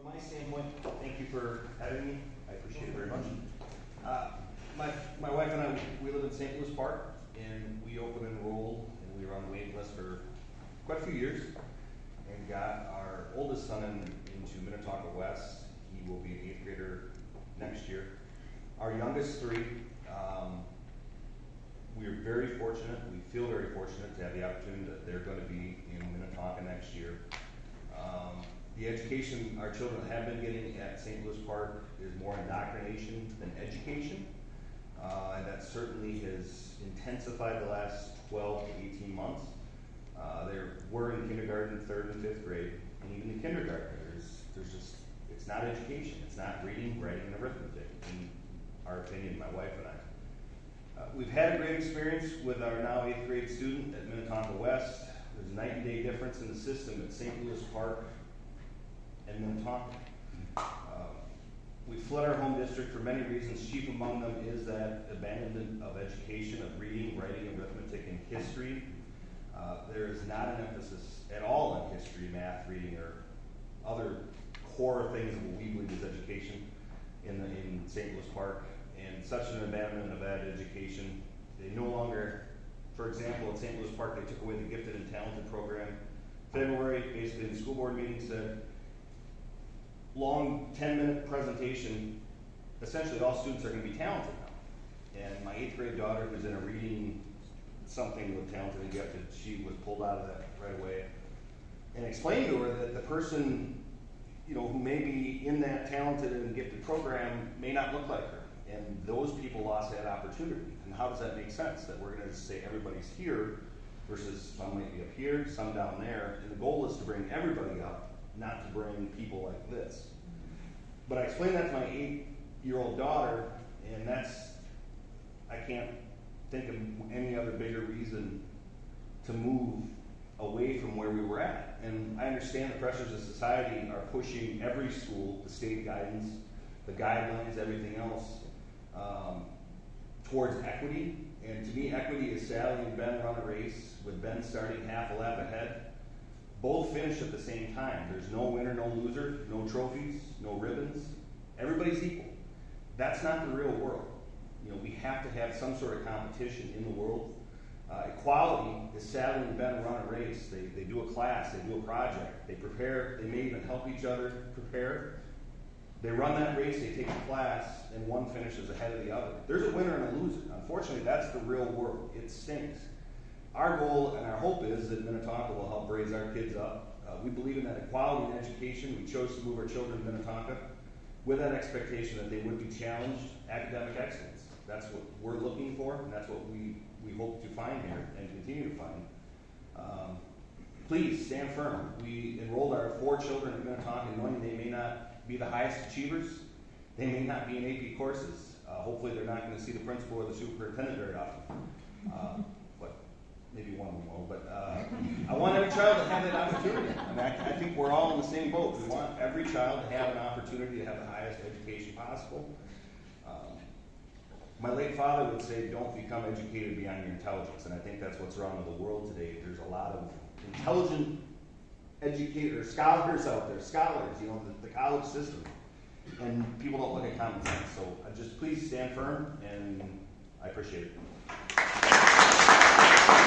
From my standpoint, thank you for having me. I appreciate it very much. My wife and I, we live in St. Louis Park, and we open and enrolled, and we were on the waiting list for quite a few years, and got our oldest son into Minnetonka West. He will be an 8th grader next year. Our youngest three, we are very fortunate, we feel very fortunate to have the opportunity that they're going to be in Minnetonka next year. The education our children have been getting at St. Louis Park is more indoctrination than education. And that certainly has intensified the last 12 to 18 months. We're in kindergarten, 3rd and 5th grade, and even in kindergarten, there's just, it's not education. It's not reading, writing, and arithmetic, in our opinion, my wife and I. We've had a great experience with our now 8th grade student at Minnetonka West. There's a night and day difference in the system at St. Louis Park and Minnetonka. We fled our home district for many reasons. Chief among them is that abandonment of education, of reading, writing, arithmetic, and history. There is not an emphasis at all on history, math, reading, or other core things of what we believe is education in St. Louis Park. And such an abandonment of that education, they no longer, for example, at St. Louis Park, they took away the gifted and talented program. February, basically the school board meeting said, long 10-minute presentation, essentially all students are going to be talented now. And my 8th grade daughter, who's in a reading something with talented and gifted, she was pulled out of that right away. And explained to her that the person, who may be in that talented and gifted program may not look like her. And those people lost that opportunity. And how does that make sense? That we're going to say everybody's here versus some might be up here, some down there. And the goal is to bring everybody up, not to bring people like this. But I explained that to my 8-year-old daughter, and I can't think of any other bigger reason to move away from where we were at. And I understand the pressures of society are pushing every school, the state guidance, the guidelines, everything else, towards equity. And to me, equity is Sally and Ben run a race, with Ben starting half a lap ahead. Both finish at the same time. There's no winner, no loser, no trophies, no ribbons. Everybody's equal. That's not the real world. We have to have some sort of competition in the world. Equality is Sally and Ben run a race. They do a class, they do a project, they prepare, they may even help each other prepare. They run that race, they take a class, and one finishes ahead of the other. There's a winner and a loser. Unfortunately, that's the real world. It stinks. Our goal and our hope is that Minnetonka will help raise our kids up. We believe in that equality in education. We chose to move our children to Minnetonka with that expectation that they would be challenged, academic excellence. That's what we're looking for, and that's what we hope to find here and continue to find. Please stand firm. We enrolled our 4 children at Minnetonka knowing they may not be the highest achievers. They may not be in AP courses. Hopefully they're not going to see the principal or the superintendent very often. But maybe one of them will. But I want every child to have that opportunity. I think we're all in the same boat. We want every child to have an opportunity to have the highest education possible. My late father would say, don't become educated beyond your intelligence. And I think that's what's wrong with the world today. There's a lot of intelligent educators, scholars out there, the college system. And people don't look at common sense. So just please stand firm, and I appreciate it.